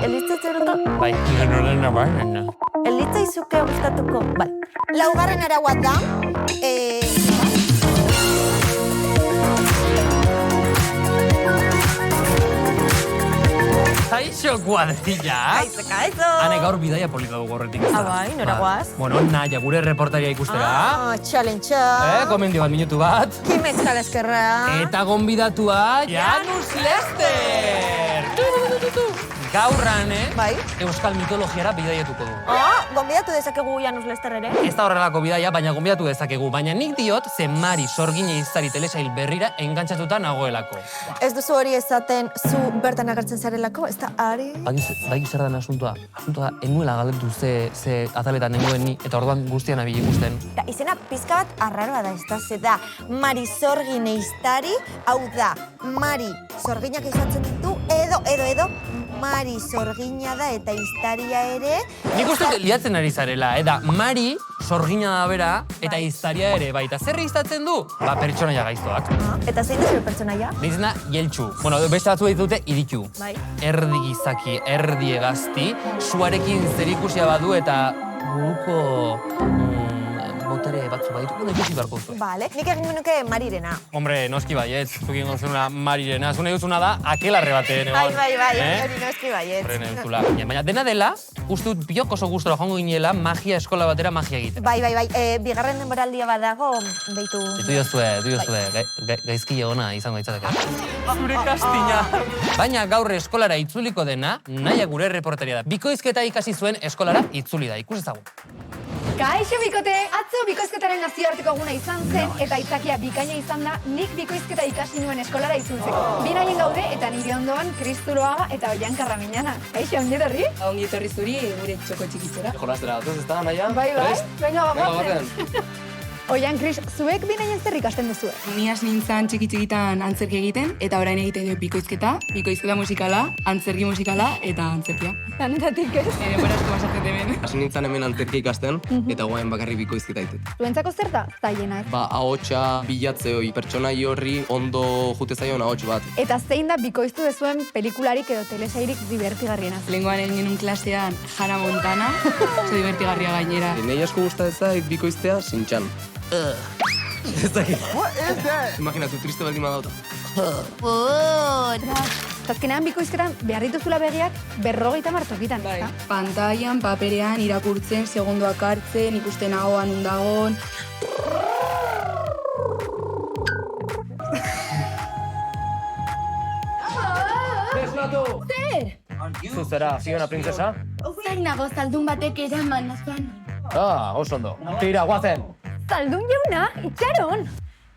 elitzaizuko? Bai, nena. Elitzaizuke gustatuko? Bai. Laugarren araua da, Kaixo kuadrilla. Kaixo. Hane gaur bidaia polita dugu horretik ez da. Bai, nora guaz? Bueno, naia, gure reportaria ikustera. Challenge. Gomendio bat minutu bat. Kim eskaleskerra. Eta gonbidatua, Janus Lester! Gaurran, Bai. Euskal mitologiara bidaiatuko du. Gonbidatu dezakegu Janus Lester ere? Ez da horrelako bidaia, baina gonbidatu dezakegu. Baina nik diot, ze Mari Sorgine izari telesail berrira engantzatuta nagoelako. Ez duzu hori ezaten zu bertan agertzen zarelako, ez da ari? Bagi zer den asuntoa. Asuntoa, enuela galdetu ze ataletan nengoen ni, eta orduan guztian abili ikusten. Izena pizka bat arraroa da, ez da, ze da Mari Sorgine iztari, hau da, Mari Sorginak izatzen ditu, edo, Mari Sorgina da eta iztaria ere. Nik uste liatzen ari zarela, da Mari Sorgina da bera eta iztaria ere, baita zer iztatzen du? Ba, pertsonaia gaiztoak. Eta zein da zure pertsonaia? Nizena Jeltxu. Bueno, beste batzu ditute Iritu. Bai. Erdi gizaki, erdi egazti, suarekin zerikusia badu eta buruko botere batzu baditu, ikusi beharko duzu. Bale, nik egin nuke Marirena. Hombre, noski baietz, zukin gozuna Marirena. Zune duzuna da, akelarre baten. Bai, hori noski baietz. Horren entzula. Baina dena dela, uste dut biok oso gustora joango ginela magia eskola batera magia egiten. Bai, bigarren denboraldia badago, deitu. Diozue, gaizki egona izango ditzateke. Zure kastina. Baina gaur eskolara itzuliko dena, naia gure reporteria da. Bikoizketa ikasi zuen eskolara itzuli da, ikus ezagun. Kaixo bikote, atzo bikoizketaren nazioarteko eguna izan zen eta aitzakia bikaina izan da nik bikoizketa ikasi nuen eskolara itzultzeko. Biraien gaude eta nire ondoan Kristuloaga eta Oian Karramiñana. Kaixo, ongi etorri? Ongi etorri zuri gure txoko txikitzera. Jolastera, ez da, naia? Bai, venga, bagoazen. Oian, Kris, zuek binaien zer ikasten duzu? Ni has nintzen txiki-txikitan antzerki egiten, eta orain egiten dut bikoizketa musikala, antzerki musikala eta antzerkia. Zanetatik ez? Denbora asko pasatzen hemen. Hasi nintzen hemen antzerki ikasten, eta guain bakarrik bikoizketa ditut. Zuentzako zer da? Zaiena ez? Ahotsa bilatzeoi, pertsonai horri ondo jute zaion ahots bat. Eta zein da bikoiztu dezuen pelikularik edo telesairik divertigarriena? Lehengoan egin genuen klasean Hannah Montana, oso divertigarria gainera. Nei asko gustatzen zait bikoiztea zintxan. Ez dakit. Imaginatu, triste baldin badauta. Azkenean bikoizketan behar dituzula begiak 50 tokitan. Bai. Pantailan, paperean, irakurtzen, segundoak hartzen, ikusten ahoan undagon. Zer? Zuzera, Fiona princesa? Zain nago zaldun batek eraman azan. Oso ondo. Tira, guazen! Zaldun jauna, itxaron!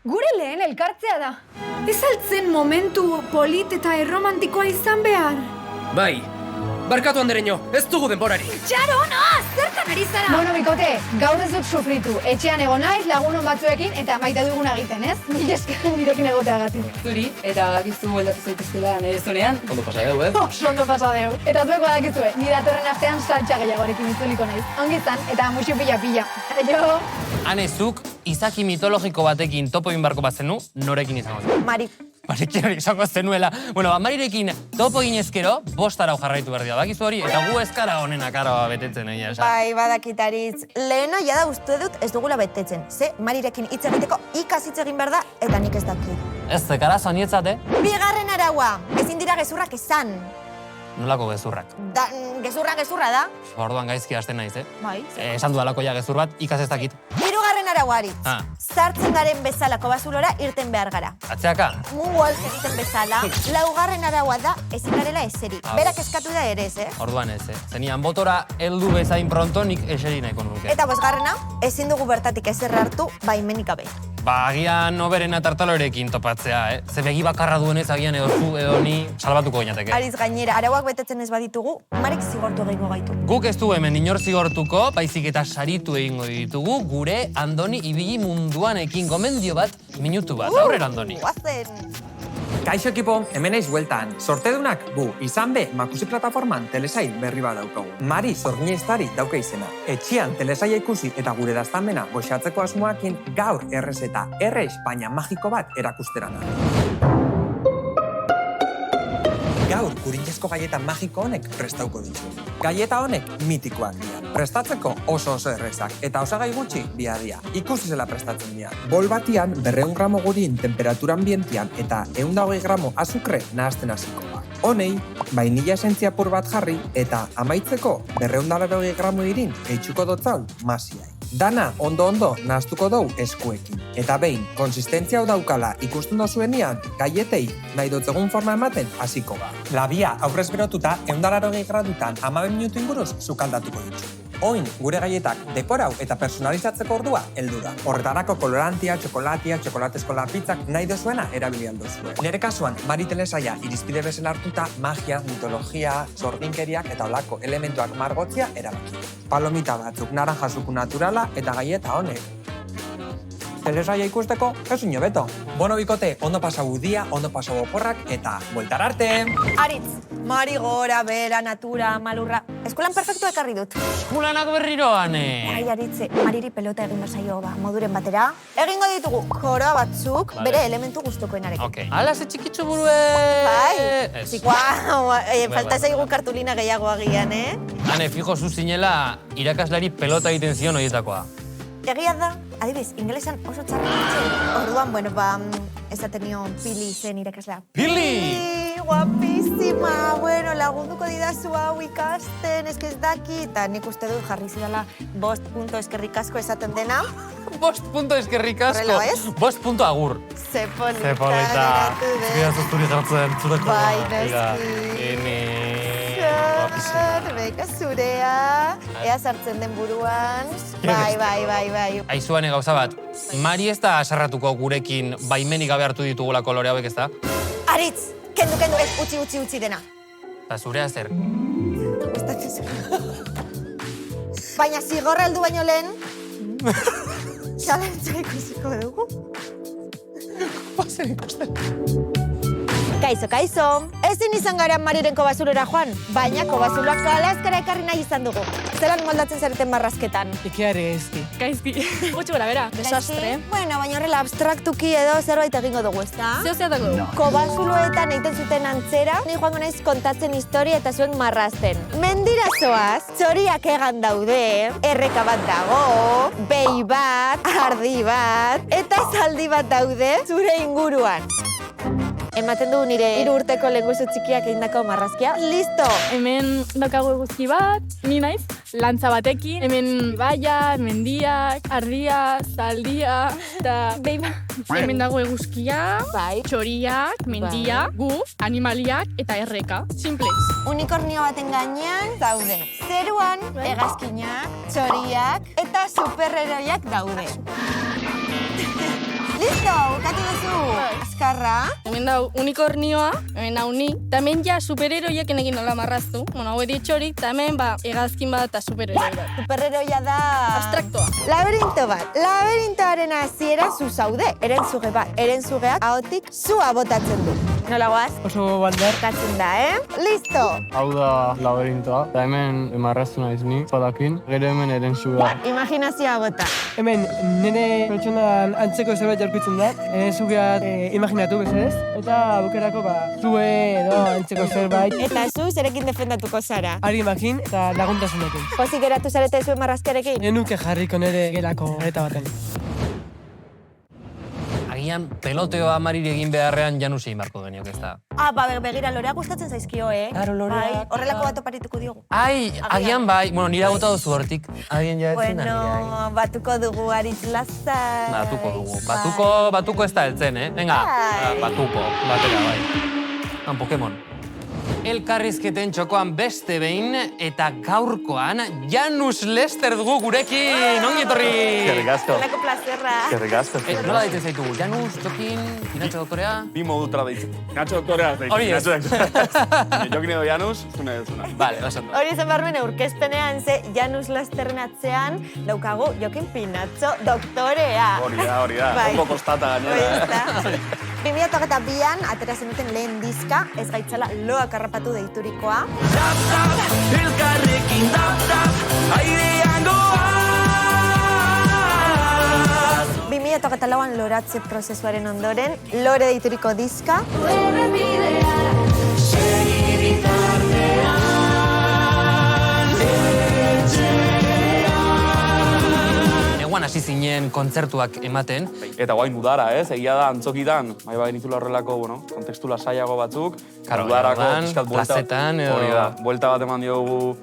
Gure lehen elkartzea da. Ez altzen momentu polit eta erromantikoa izan behar. Bai, barkatu andereño, ez dugu denborari. Itxaron, zertan ari zara? Bueno, bikote, gaur ez dut sufritu. Etxean egon naiz, lagunon batzuekin, eta maite duguna egiten, ez? Mil esker nirekin egoteagatik. Zuri, eta bakizu bueltatu zaitezkela nire zonean. Ondo pasa dugu, Oso ondo pasa deu. Eta zuek badakizue, nire datorren astean saltxa gehiagorekin itzuliko naiz. Ongi izan, eta musu pila-pila. Aio! Hanezuk, izaki mitologiko batekin topo egin barko bat zenu, norekin izango zen? Mari. Marikin hori izango zenuela. Bueno, Marirekin topo egin ezkero, 5 arau jarraitu behar dira. Bakizu hori, eta gu ezkara honenak araua betetzen egia esan. Bai, badakitaritz. Lehena jada uste dut ez dugula betetzen. Ze, Marirekin hitz egiteko ikasitz egin behar da, eta nik ez dakit. Ez, zekarazo nietzate? Bigarren araua, ezin dira gezurrak esan. Nolako gezurrak. Gezurra da. Orduan gaizki hasten naiz, Bai. Esan dudalako ja gezur bat, ikas ez dakit. Hirugarren arauari. Ah. Sartzen garen bezalako basulora irten behar gara. Atzeaka? Moonwalk egiten bezala. Laugarren araua da ezin garela eseri. Berak eskatu da ere ez, Orduan ez, Zenian botora heldu bezain pronto nik eseri nahiko nuke. Eta bosgarrena, ezin dugu bertatik ezer hartu baimenik gabe. Ba, agian oberena tartalorekin topatzea, Ze begi bakarra duenez agian edo zu edo ni salbatuko ginateke. Ariz gainera, arauak betetzen ez baditugu, Marik zigortu egingo gaitu. Guk ez du hemen inor zigortuko, baizik eta saritu egingo ditugu gure Andoni ibili munduan ekin gomendio bat, minutu bat. Aurrera, Andoni. Guazen! Kaixo ekipo, hemen naiz bueltan. Sortedunak gu, izan be, Makusi plataforman telesail berri bat daukagu. Mari Sorgina iztari dauka izena. Etxean telesaila ikusi eta gure daztanbena goxatzeko asmoakin gaur errezeta España magiko bat erakusterana. Gaur, gurinezko gaieta magiko honek prestauko ditu. Gaieta honek mitikoak dira. Prestatzeko oso errezak eta osagai gutxi dia. Ikusi zela prestatzen dira. Bol batian 200 gramo gurin temperatura ambientian eta 120 gramo azukre nahazten hasiko da. Honei, vainilla esentzia pur bat jarri eta amaitzeko 280 gramo irin geitsuko dotzau masiai. Dana ondo nahaztuko dou eskuekin. Eta behin, konsistentzia hau daukala ikusten dozuenian, gaietei nahi dutzegun forma ematen hasiko ba. Labia aurrez berotuta 180 gradutan 15 minutu inguruz sukaldatuko ditu. Oin, gure gaietak dekorau eta personalizatzeko ordua heldu da. Horretarako kolorantia, txokolatia, txokolatezko lapitzak nahi dozuena erabili aldozue. Nere kasuan, Mari telesaia irizpide bezala hartuta magia, mitologia, sorginkeriak eta olako elementuak margotzia erabaki. Palomita batzuk naranja zuku naturala eta gaieta honek. Telesaia ikusteko, ezin hobeto. Bono bikote, ondo pasau dia, ondo pasau oporrak eta bueltar arte! Aritz, Mari gora, bera, natura, malurra. Eskolan perfektu ekarri dut. Eskulanak berriroan, Ai, Aritze, Mariri pelota egin bazaio moduren batera. Egingo ditugu koroa batzuk, bere elementu gustukoenarekin. Ok. Ala, ze txikitzu burue... Bai, falta zaigu kartulina gehiago agian, Ane, fijo zu zinela irakaslari pelota egiten zion horietakoa. Egia da, adibiz, ingelesan oso txarra nintzen. Orduan, bueno, esaten nion Pili zen irakaslea. Pili! Guapísima! Bueno, lagunduko didazu hau ikasten, ez daki, eta nik uste dut jarri zidala 5 punto eskerrik asko esaten dena. 5 punto eskerrik asko. Horrela, ez? 5 punto agur. Ze polita. Ze polita. Zuri jartzen, zureko. Bai, neski. Beka zurea, ea sartzen den buruan. Bai. Aizuane gauza bat, Mari ez da asarratuko gurekin baimenik gabe hartu ditugula kolore hauek ez da? Aritz, kendu, ez, utzi dena. Eta zurea zer? Baina zigorra heldu baino lehen, txalantza ikusiko dugu. Bazen ikusten. Kaixo. Ezin izan gara Mariren kobasulera joan, baina kobazuloak kalazkara ekarri nahi izan dugu. Zeran moldatzen zareten marrazketan? Ikeare gaizki. Gaizki. Gutxi gara, bera. Desastre. Bueno, baina horrela abstraktuki edo zerbait egingo dugu, ezta? Zeozeatako dugu. Kobazuloetan egiten zuten antzera, ni joango naiz kontatzen historia eta zuen marrazten. Mendira zoaz, txoriak egan daude, erreka bat dago, behi bat, ardi bat, eta zaldi bat daude zure inguruan. Ematen du nire 3 urteko lehenguzu txikiak egindako marrazkia. Listo! Hemen daukagu eguzki bat, ni naiz, lantza batekin. Hemen ibaia, mendiak, ardia, zaldia, eta hemen dago eguzkia, txoriak, mendia, gu, animaliak eta erreka. Simplez. Unikornio baten gainean daude. Zeruan, hegazkinak, txoriak eta superheroiak daude. Listo, bukatu duzu. Azkarra. Hemen dau unikornioa, hemen dau ni, eta hemen ja superheroiak enekin nola marraztu. Bueno, hau txorik, eta hemen hegazkin bat eta superheroi bat. Superheroia da... Abstraktoa. Laberinto bat. Laberintoaren hasiera zu zaude. Erentzuge bat. Erentzugeak ahotik zua botatzen du. Nola guaz? Oso bandar. Katzen da, Listo. Hau da laberintoa, eta hemen marraztu naiz ni, palakin, gero hemen erentzuga. Imaginazioa bota. Hemen, nire pertsonan antzeko zerbait jarkitzen da, zugeat imaginatu bezez, eta bukerako zue edo antzeko zerbait. Eta zu, zerekin defendatuko zara? Ari imagin eta laguntasunekin. Pozik geratu zarete zuen marrazkiarekin? Nenuke jarriko nire gelako areta baten. Agian peloteoa Mariri egin beharrean Janusi egin beharko geniok ez da. Begira, lorea gustatzen zaizkio, Claro, lorea. Horrelako bat oparituko diogu. Agian bai, nire agota duzu hortik. Agian jaetzen da nire. Batuko dugu Aritz lazar. Batuko ez da heltzen, Venga, batuko, batera bai. Pokemon. Elkarrizketen txokoan beste behin eta gaurkoan Janus Lester dugu gurekin, ongi etorri! Eskerrik asko. Zelako plazerra. Eskerrik asko. Nola daiten zaitu? Janus, Jokin, Pinatxo doktorea? Bi modu traditzen. Pinatxo doktorea zaitu. Hori ez. Jokin edo Janus, zune duzuna. Vale, osando. Hori zen barmen aurkezpenean ze Janus Lesterren atzean daukagu Jokin Pinatxo doktorea. Hori da. Ondo kostata gainera. 2022an atera zenuten lehen diska, ez gaitzala loak harrapatu deiturikoa. Elkarrekin airean goaz. 2024an loratze prozesuaren ondoren, lore deituriko diska. zinen kontzertuak ematen. Eta guain udara, ez? Egia da antzokitan, bai genitula horrelako, kontekstu lasaiago batzuk. Karo, udarako, orduan, plazetan edo... Hori da, buelta bat eman diogu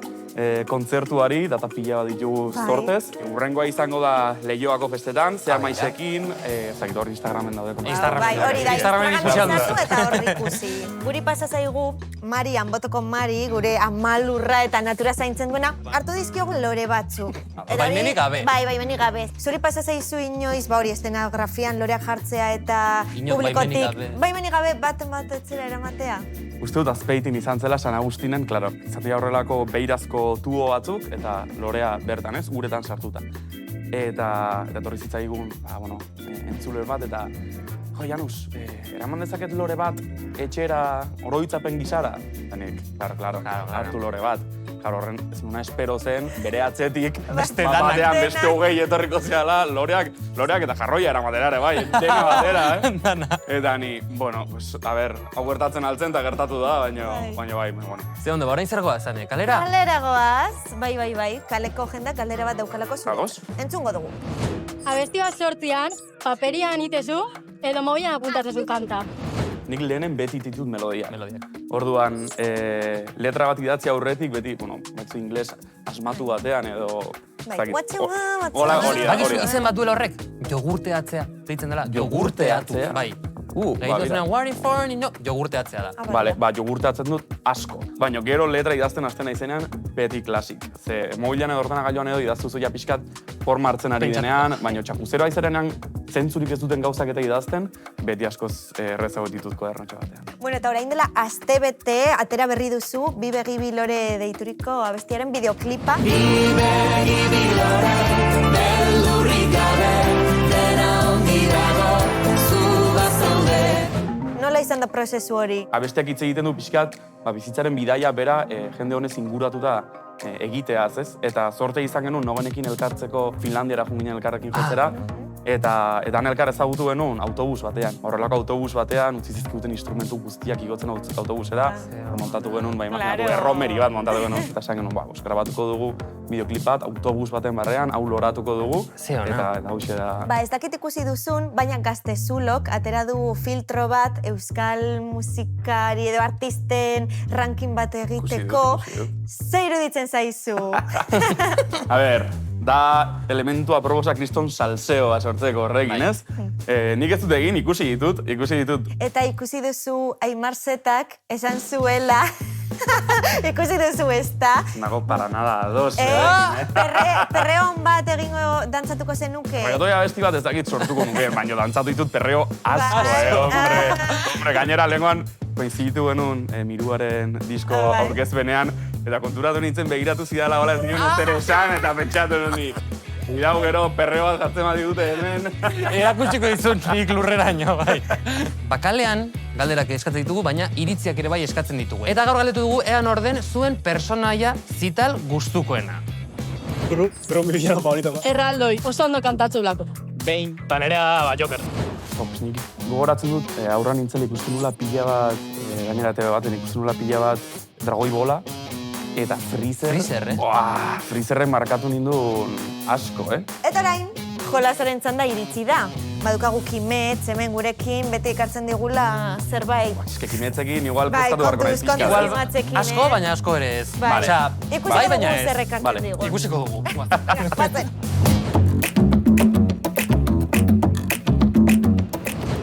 kontzertuari, data pila bat ditugu zortez. Urrengoa izango da Leioako festetan, zea maizekin, ezakit hor Instagramen daude. Bai, hori da, Instagramen ikusi eta hor ikusi. Guri pasa zaigu, Mari, Anbotoko Mari, gure amalurra eta natura zaintzen duena, hartu dizkiogu lore batzuk. Baimenik gabe. Bai, baimenik gabe. Zuri pasa zaizu inoiz, hori estenagrafian loreak jartzea eta publikotik. Baimenik gabe baten bat etzera eramatea. Uste dut azpeitin izan zela San Agustinen, klaro, izatea horrelako beirazko tubo batzuk eta lorea bertan, ez, uretan sartuta. Eta torri zitzaigun, entzule bat, eta jo, Janus, eraman dezaket lore bat etxera oroitzapen gisara? Eta nik, klaro, hartu lore bat. Claro, horren ez nuna espero zen, bere atzetik, batean beste hogei etorriko zehala, loreak eta jarroia eramatera ere, bai, dena batera, Eta ni, a ber, hau gertatzen altzen eta gertatu da, baina bai. Ze ondo, orain zer goaz, Ane, kalera? Kalera goaz, bai, kaleko jendak kaldera bat daukalako zu. Entzungo dugu. Abesti bat sortzian, paperian itezu, edo mobian apuntatzezu kanta. Nik lehenen beti ditut melodiak. Orduan, letra bat idatzi aurretik, beti, batzu ingles asmatu batean edo... Bakizu izen bat duela horrek? Jogurteatzea, deitzen dela. Jogurteatzea? Bai. Jogurteatzea da. Bale, jogurteatzen dut asko. Baina gero letra idazten hasten naizenean, beti klasik. Ze mobilean edo ordenagailuan edo idaztuzu ja pixkat forma hartzen ari denean, baina txapuzero aizerenean zentzurik ez duten gauzak eta idazten, beti askoz errezago ditut kodernontxo batean. Bueno, eta orain dela astebete atera berri duzu, Bi begi bi lore deituriko abestiaren bideoklipa. Bi begi bi lore, beldurrik gabe, dena ongi dago, zu bazaude. Nola izan da prozesu hori? Abestiak hitz egiten du pixkat, bizitzaren bidaia bera jende honez inguratuta egiteaz, ez? Eta zorte izan genuen nogenekin elkartzeko Finlandiara junginen elkarrekin jotzera, eta han elkar ezagutu genuen autobus batean. Horrelako autobus batean, utzi zizkiguten instrumentu guztiak igotzen autobusera, montatu genuen, imaginatu, erromeri bat montatu genuen, eta esan genuen, grabatuko dugu bideoklip bat, autobus baten barrean, hau loratuko dugu, eta hauxe da... Ez dakit ikusi duzun, baina Gaztezulok atera du filtro bat euskal musikari edo artisten ranking bat egiteko. Zer iruditzen zaizu? A ber, da elementua proposa kriston salseoa sortzeko horrekin, ez? Nik ez dut egin, ikusi ditut. Eta ikusi duzu Aimar Zetak esan zuela, ikusi duzu ez da? Nago para nada ados. Perreon bat egingo dantzatuko zenuke? Reggaetoia abesti bat ez dakit sortuko nuke, baina dantzatu ditut perreo asko, hombre, gainera lenguan koinzitu genuen Miruaren disko aurkezpenean, eta konturatu nintzen begiratu zidala hola ez nioen zer esan, eta pentsatu nuen Mirau gero perreo bat jartzen bat digute hemen. Erakutsiko dizut nik lurreraino, bai. Bakalean galderak eskatzen ditugu, baina iritziak ere bai eskatzen ditugu. Eta gaur galdetu dugu ean orden zuen personaia zital gustukoena. Pero mi villano favorito. Erraldoi, oso ondo kantatzu blako. Behin, tanerea, Joker. Nik gogoratzen dut, aurra nintzen ikusten nula pila bat, gainera TV baten ikusten nula pila bat dragoi bola, eta Freezer... Freezerren markatu nindun asko, Eta orain, jolasaren txanda iritsi da. Badukagu Kimetz, hemen gurekin, bete ikartzen digula zerbait. Eske Kimetzekin, igual prestatu barko nahi pizka. Igual asko, baina asko ere ez. Ikusiko dugu zer ekartzen digun. Ikusiko dugu. Batzen.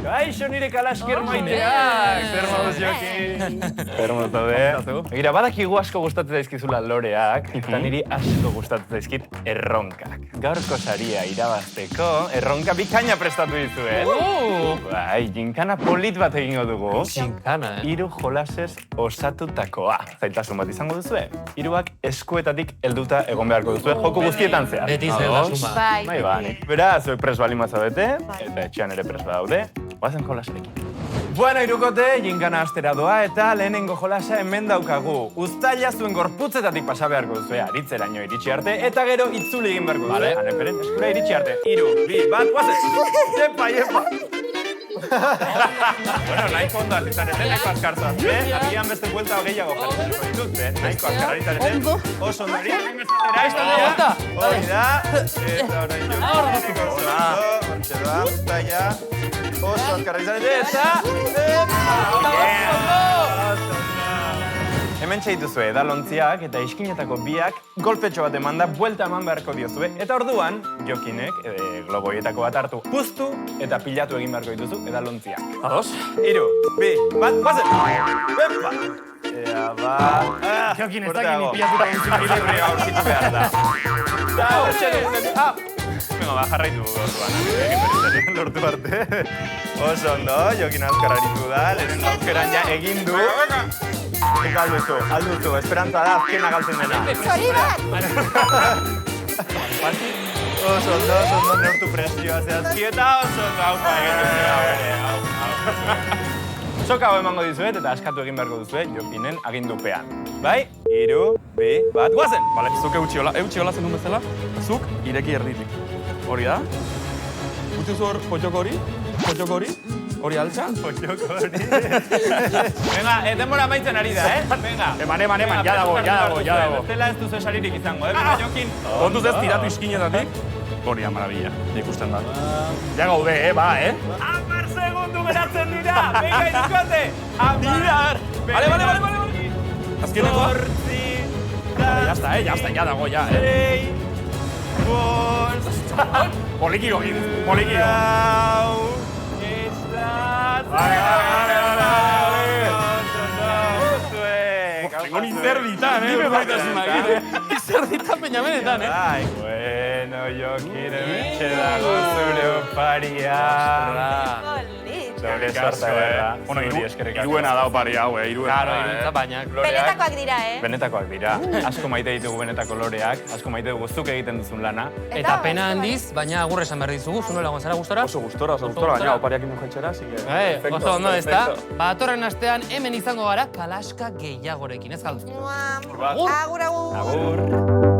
Kaixo nire kalasker maiteak! Zer moduz jokin? Zer moduz daude? Egira, badakigu asko gustatzen daizkizula loreak, eta niri asko gustatzen daizkit erronkak. Gaurko saria irabazteko, erronka bikaina prestatu dizuet. Bai, ginkana polit bat egingo dugu. Ginkana, 3 jolasez osatutakoa. Zailtasun bat izango duzue. 3ak eskuetatik helduta egon beharko duzue, joko guztietan zehar. Beti zaitasuma. Bai. Beraz, zuek pres bali mazabete, eta etxean ere pres badaude. Guazen jolasekin. Bueno, irukote, ginkana astera doa eta lehenengo jolasa hemen daukagu. Uztaila zuen gorputzetatik pasa beharko duzue aritzeraino iritsi arte, eta gero itzuli egin beharko duzue. Aneperen, eskura iritsi arte. 3, 2, 1, guazen! Epa! Bueno, nahiko ondo azizarete, nahiko azkartza. Agian beste buelta gehiago jarriko ditut, nahiko azkarrizarete. Oso ondo hori. Hori da. Eta orain jo. Hola. Hortxe doa, guztaia. Oso azkarrizarete. Hemen txaituzue edalontziak eta iskiñetako biak golpetxo bat emanda buelta eman beharko diozue. Eta orduan, Jokinek globoietako bat hartu puztu eta pilatu egin beharko dituzu edalontziak. Ados? 3, 2, 1, bazen! Epa! Ea, ba... Jokin ez dakit ni pilatuta entzun equilibrio aurkitu behar da. Da, hortxe dugunen... Venga, ba, jarraitu orduan. Lortu arte. Oso ondo, Jokin azkar aritu da, lehen aukeran ja egin du. Eka alduzu, esperantza da azkena galtzen dena. Txori bat! Oso ondo, neurtu presioa zehazki eta oso ondo, haupa egiten dira. Soka hau emango dizuet eta askatu egin beharko duzue Jokinen agindupean. Bai? 3, 2, 1, guazen! Bale, zuk eutxi hola zenun bezala, zuk ireki erditik. Hori da? Utsuzu hor potxoko hori, hori altza? Potxoko hori. Venga, denbora amaitzen ari da, Venga. Eman, ya dago. Bestela ez duzu esaririk izango, Venga, Jokin. Kontuz ez tiratu iskinetatik. Hori da, maravilla, ikusten da. Ja gaude, ba, 10 segundu geratzen dira! Venga, irukote! Tirar! Vale. Azkeneko? Ya dago, ya, 3, 4... Polikio. Vale. Tengo ni zerditan, Zerditan peña benetan, Bueno, Jokin, hementxe dago zure oparia. Doble sorta, Bueno, iruena da oparia, iruena. Claro, irutza baina. Benetakoak dira, Benetakoak dira. Asko maite ditugu benetako loreak, asko maite dugu zuk egiten duzun lana. Eta pena handiz, baina agur esan behar dizugu, zu nola gonzara gustora? Oso gustora, baina opariak ino jaitxera, así que... Oso ondo ez da. Atorren astean hemen izango gara kalaska gehiagorekin, ez galdu. Agur. Agur.